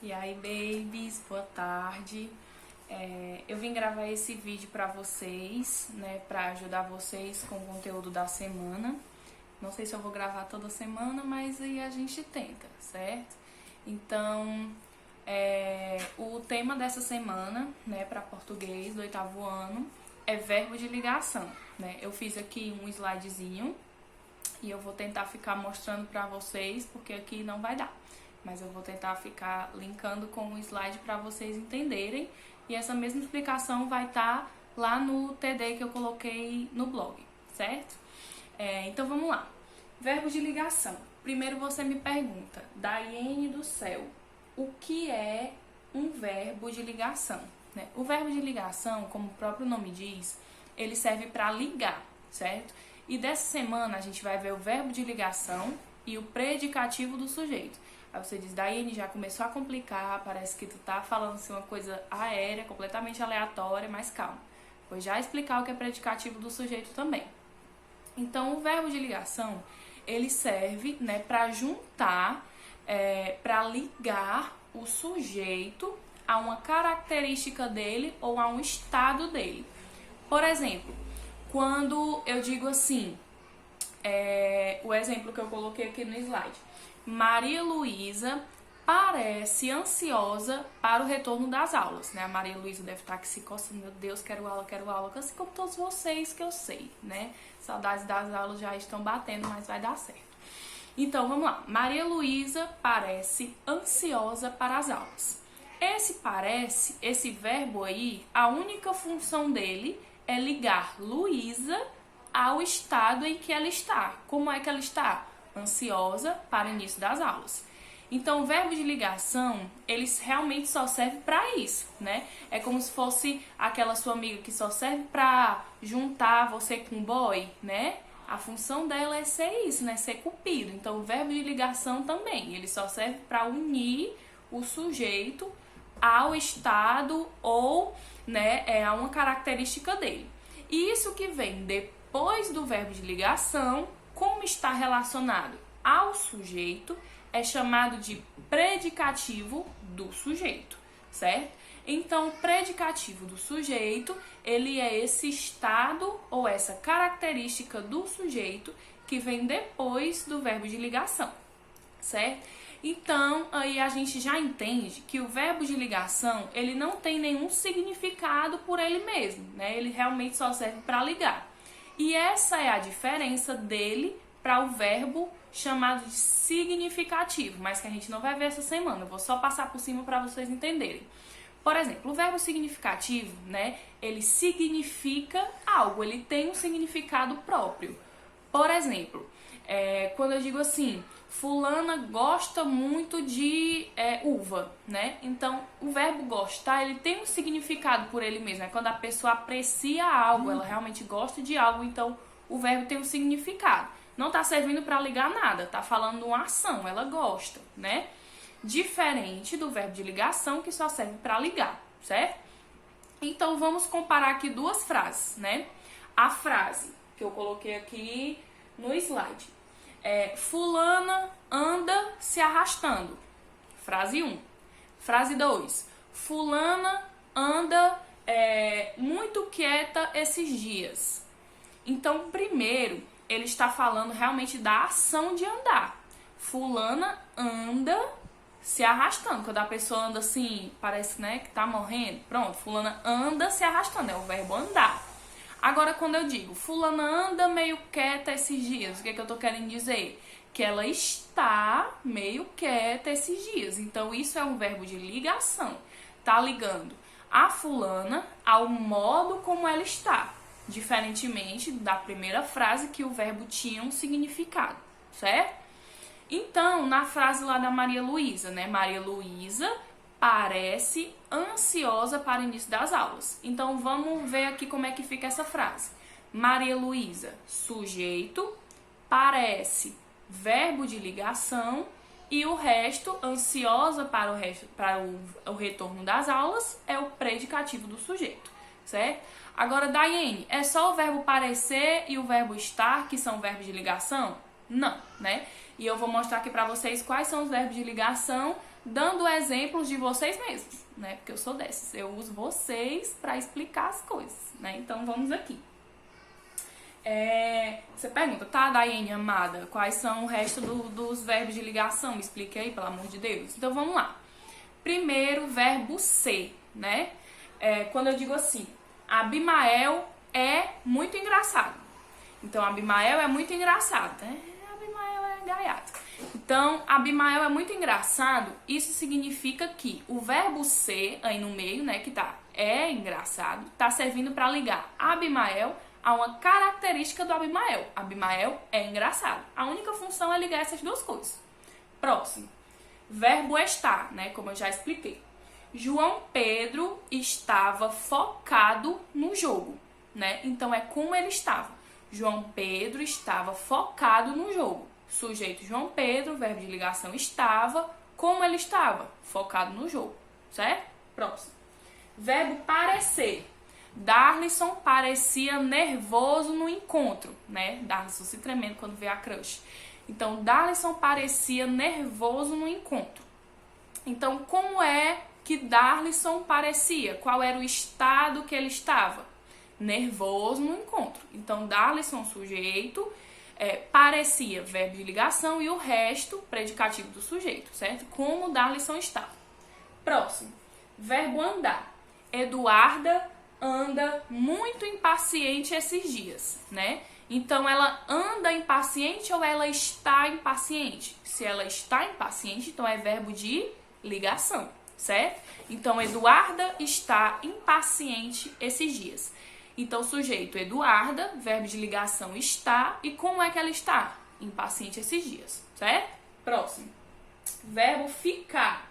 E aí, babies, boa tarde. Eu vim gravar esse vídeo pra vocês, né, pra ajudar vocês com o conteúdo da semana. Não sei se eu vou gravar toda semana, mas aí a gente tenta, certo? Então, o tema dessa semana, né, pra português do 8º ano é verbo de ligação, né? Eu fiz aqui um slidezinho e eu vou tentar ficar mostrando pra vocês, porque aqui não vai dar. Mas eu vou tentar ficar linkando com o slide para vocês entenderem. E essa mesma explicação vai estar lá no TD que eu coloquei no blog, certo? Então vamos lá. Verbo de ligação. Primeiro você me pergunta, Daiane do céu, o que é um verbo de ligação? Né? O verbo de ligação, como o próprio nome diz, ele serve para ligar, certo? E dessa semana a gente vai ver o verbo de ligação e o predicativo do sujeito. Aí você diz, Daiane, já começou a complicar, parece que tu tá falando assim uma coisa aérea, completamente aleatória, mas calma. Vou já explicar o que é predicativo do sujeito também. Então, o verbo de ligação, ele serve, né, para juntar, para ligar o sujeito a uma característica dele ou a um estado dele. Por exemplo, quando eu digo assim, o exemplo que eu coloquei aqui no slide. Maria Luísa parece ansiosa para o retorno das aulas, né? A Maria Luísa deve estar aqui se coçando, meu Deus, quero aula, assim como todos vocês que eu sei, né? Saudades das aulas já estão batendo, mas vai dar certo. Então, vamos lá. Maria Luísa parece ansiosa para as aulas. Esse parece, esse verbo aí, a única função dele é ligar Luísa ao estado em que ela está. Como é que ela está? Ansiosa para o início das aulas. Então, o verbo de ligação, ele realmente só serve para isso, né? É como se fosse aquela sua amiga que só serve para juntar você com o boy, né? A função dela é ser isso, né? Ser cupido. Então, o verbo de ligação também, ele só serve para unir o sujeito ao estado ou, né, a uma característica dele. E isso que vem depois do verbo de ligação, como está relacionado ao sujeito, é chamado de predicativo do sujeito, certo? Então, o predicativo do sujeito, ele é esse estado ou essa característica do sujeito que vem depois do verbo de ligação, certo? Então, aí a gente já entende que o verbo de ligação, ele não tem nenhum significado por ele mesmo, né? Ele realmente só serve para ligar. E essa é a diferença dele para o verbo chamado de significativo, mas que a gente não vai ver essa semana. Eu vou só passar por cima para vocês entenderem. Por exemplo, o verbo significativo, né? Ele significa algo, ele tem um significado próprio. Por exemplo, quando eu digo assim, fulana gosta muito de uva, né? Então, o verbo gostar, ele tem um significado por ele mesmo. É quando a pessoa aprecia algo, ela realmente gosta de algo, então o verbo tem um significado. Não tá servindo para ligar nada, tá falando uma ação, ela gosta, né? Diferente do verbo de ligação, que só serve para ligar, certo? Então, vamos comparar aqui duas frases, né? A frase que eu coloquei aqui no slide. Fulana anda se arrastando. Frase 1. Frase 2. Fulana anda muito quieta esses dias. Então, primeiro, ele está falando realmente da ação de andar. Fulana anda se arrastando. Quando a pessoa anda assim, parece, né, que tá morrendo. Pronto, fulana anda se arrastando. É o verbo andar. Agora, quando eu digo, fulana anda meio quieta esses dias, o que é que eu tô querendo dizer? Que ela está meio quieta esses dias. Então, isso é um verbo de ligação. Tá ligando a fulana ao modo como ela está. Diferentemente da primeira frase, que o verbo tinha um significado, certo? Então, na frase lá da Maria Luísa, né? Maria Luísa parece ansiosa para o início das aulas. Então, vamos ver aqui como é que fica essa frase. Maria Luísa, sujeito, parece, verbo de ligação, e o resto, ansiosa para o retorno das aulas, é o predicativo do sujeito, certo? Agora, Daiane, é só o verbo parecer e o verbo estar que são verbos de ligação? Não, né? E eu vou mostrar aqui pra vocês quais são os verbos de ligação dando exemplos de vocês mesmos, né? Porque eu sou dessas, eu uso vocês para explicar as coisas, né? Então vamos aqui. Você pergunta, tá, Daiane, amada, quais são o resto dos verbos de ligação? Me explique aí, pelo amor de Deus. Então vamos lá. Primeiro, verbo ser, né? Quando eu digo assim, Abimael é muito engraçado. Então, Abimael é muito engraçado, né? Abimael é gaiato. Então, Abimael é muito engraçado, isso significa que o verbo ser, aí no meio, né, que tá, é engraçado, tá servindo para ligar Abimael a uma característica do Abimael. Abimael é engraçado. A única função é ligar essas duas coisas. Próximo. Verbo estar, né, como eu já expliquei. João Pedro estava focado no jogo, né? Então, é como ele estava. João Pedro estava focado no jogo. Sujeito João Pedro, verbo de ligação estava. Como ele estava? Focado no jogo, certo? Próximo. Verbo parecer. Darlisson parecia nervoso no encontro, né? Darlisson se tremendo quando vê a crush. Então, Darlisson parecia nervoso no encontro. Então, como é que Darlisson parecia? Qual era o estado que ele estava? Nervoso no encontro. Então, Darlisson, sujeito, parecia, verbo de ligação, e o resto, predicativo do sujeito, certo? Como Darlisson estava. Próximo. Verbo andar. Eduarda anda muito impaciente esses dias, né? Então, ela anda impaciente ou ela está impaciente? Se ela está impaciente, então é verbo de ligação, certo? Então, Eduarda está impaciente esses dias. Então, sujeito Eduarda, verbo de ligação está. E como é que ela está? Impaciente esses dias, certo? Próximo. Verbo ficar.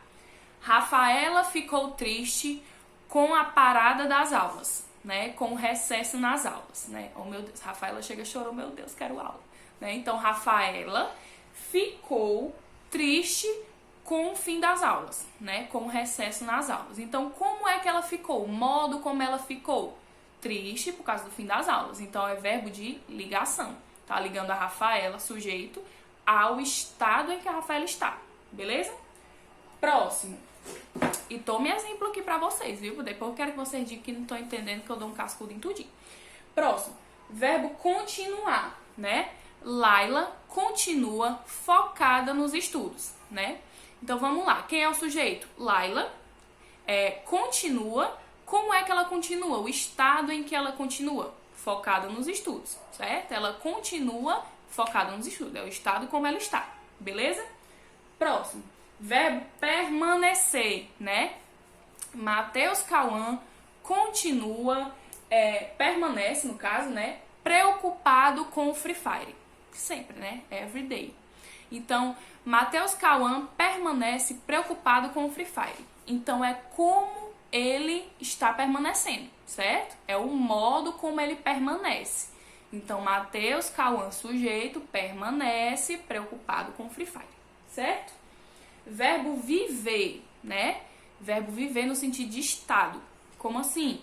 Rafaela ficou triste com a parada das aulas, né? Com o recesso nas aulas, né? Oh, meu Deus, Rafaela chega e chorou, meu Deus, quero aula, né? Então, Rafaela ficou triste com o fim das aulas, né? Com o recesso nas aulas. Então, como é que ela ficou? O modo como ela ficou? Triste por causa do fim das aulas. Então, é verbo de ligação. Tá ligando a Rafaela, sujeito, ao estado em que a Rafaela está. Beleza? Próximo. E tome exemplo aqui pra vocês, viu? Depois eu quero que vocês digam que não estão entendendo, que eu dou um cascudo em tudinho. Próximo. Verbo continuar, né? Laila continua focada nos estudos, né? Então, vamos lá. Quem é o sujeito? Laila continua. Como é que ela continua? O estado em que ela continua? Focada nos estudos, certo? Ela continua focada nos estudos. É o estado como ela está, beleza? Próximo. Verbo permanecer, né? Matheus Cauã continua, permanece, no caso, né? Preocupado com o Free Fire. Sempre, né? Every day. Então, Matheus Cauã permanece preocupado com o Free Fire. Então, é como ele está permanecendo, certo? É o modo como ele permanece. Então, Matheus Cauã, sujeito, permanece preocupado com o Free Fire, certo? Verbo viver, né? Verbo viver no sentido de estado. Como assim?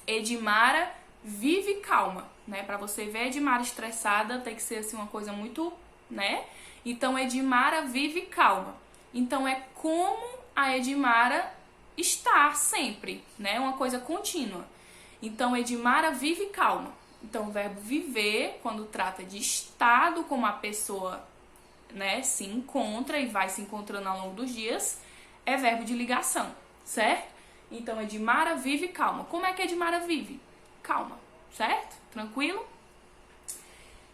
Edmara vive calma, né? Para você ver Edmara estressada, tem que ser assim uma coisa muito, né? Então, Edmara vive calma. Então, é como a Edmara está sempre, né? Uma coisa contínua. Então, Edmara vive calma. Então, o verbo viver, quando trata de estado, como a pessoa, né, se encontra e vai se encontrando ao longo dos dias, é verbo de ligação, certo? Então, Edmara vive calma. Como é que Edmara vive? Calma, certo? Tranquilo?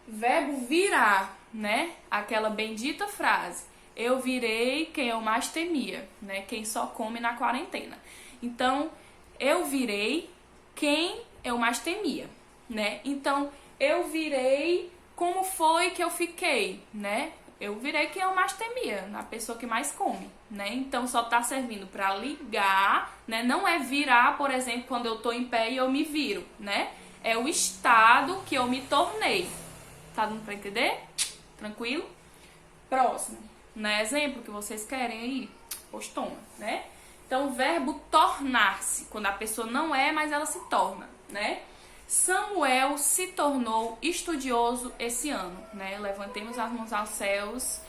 Verbo virar, né? Aquela bendita frase. Eu virei quem eu mais temia, né? Quem só come na quarentena. Então, eu virei quem eu mais temia, né? Então, eu virei como foi que eu fiquei, né? Eu virei quem eu mais temia, a pessoa que mais come, né? Então, só tá servindo para ligar, né? Não é virar, por exemplo, quando eu tô em pé e eu me viro, né? É o estado que eu me tornei. Tá dando pra entender? Tranquilo? Próximo. Né? Exemplo que vocês querem aí? Pois toma, né? Então, o verbo tornar-se. Quando a pessoa não é, mas ela se torna, né? Samuel se tornou estudioso esse ano, né? Levantemos as mãos aos céus.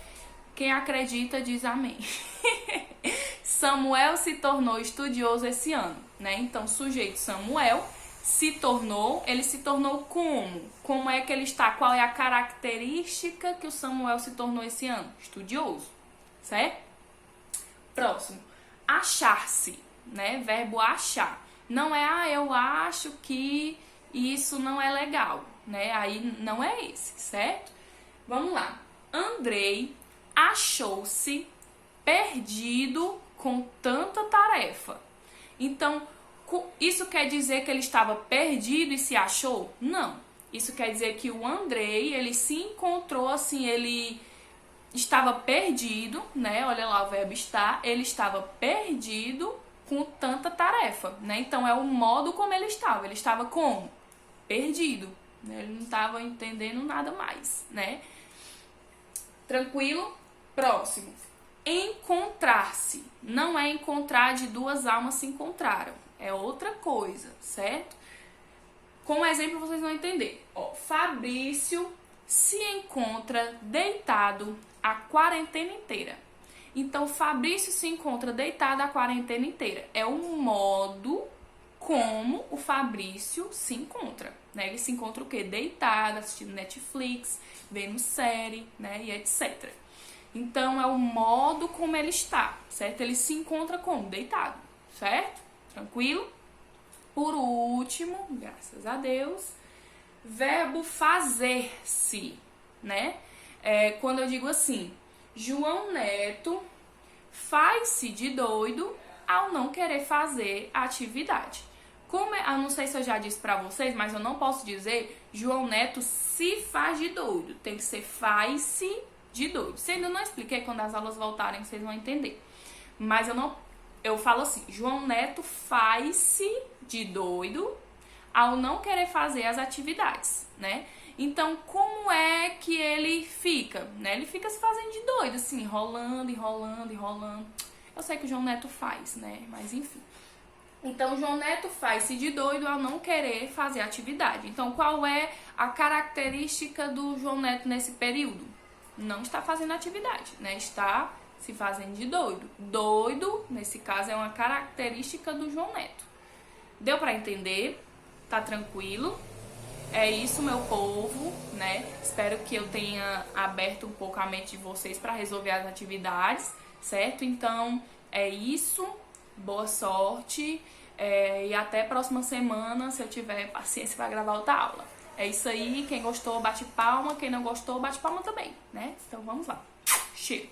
Quem acredita diz amém. Samuel se tornou estudioso esse ano, né? Então, sujeito Samuel ele se tornou como? Como é que ele está? Qual é a característica que o Samuel se tornou esse ano? Estudioso, certo? Próximo, achar-se, né? Verbo achar. Não é, eu acho que isso não é legal, né? Aí não é esse, certo? Vamos lá. Andrei achou-se perdido com tanta tarefa. Então, isso quer dizer que ele estava perdido e se achou? Não. Isso quer dizer que o Andrei, ele se encontrou assim, ele estava perdido, né? Olha lá o verbo estar. Ele estava perdido com tanta tarefa, né? Então, é o modo como ele estava. Ele estava como? Perdido. Né? Ele não estava entendendo nada mais, né? Tranquilo? Próximo. Encontrar-se. Não é encontrar de duas almas se encontraram. É outra coisa, certo? Como exemplo, vocês vão entender. Ó, Fabrício se encontra deitado a quarentena inteira. Então, Fabrício se encontra deitado a quarentena inteira. É o modo como o Fabrício se encontra, né? Ele se encontra o quê? Deitado, assistindo Netflix, vendo série, né? E etc. Então, é o modo como ele está, certo? Ele se encontra como? Deitado, certo? Tranquilo? Por último, graças a Deus, verbo fazer-se, né? Quando eu digo assim, João Neto faz-se de doido ao não querer fazer a atividade. Eu não sei se eu já disse pra vocês, mas eu não posso dizer João Neto se faz de doido. Tem que ser faz-se de doido. Se ainda não expliquei, quando as aulas voltarem, vocês vão entender. Mas eu falo assim, João Neto faz-se de doido ao não querer fazer as atividades, né? Então, como é que ele fica? Né? Ele fica se fazendo de doido, assim, enrolando. Eu sei que o João Neto faz, né? Mas enfim. Então, o João Neto faz-se de doido ao não querer fazer atividade. Então, qual é a característica do João Neto nesse período? Não está fazendo atividade, né? Está se fazendo de doido. Doido, nesse caso, é uma característica do João Neto. Deu para entender? Tá tranquilo? É isso, meu povo, né? Espero que eu tenha aberto um pouco a mente de vocês para resolver as atividades, certo? Então, é isso. Boa sorte. E até a próxima semana, se eu tiver paciência para gravar outra aula. É isso aí. Quem gostou, bate palma. Quem não gostou, bate palma também, né? Então, vamos lá. Cheiro.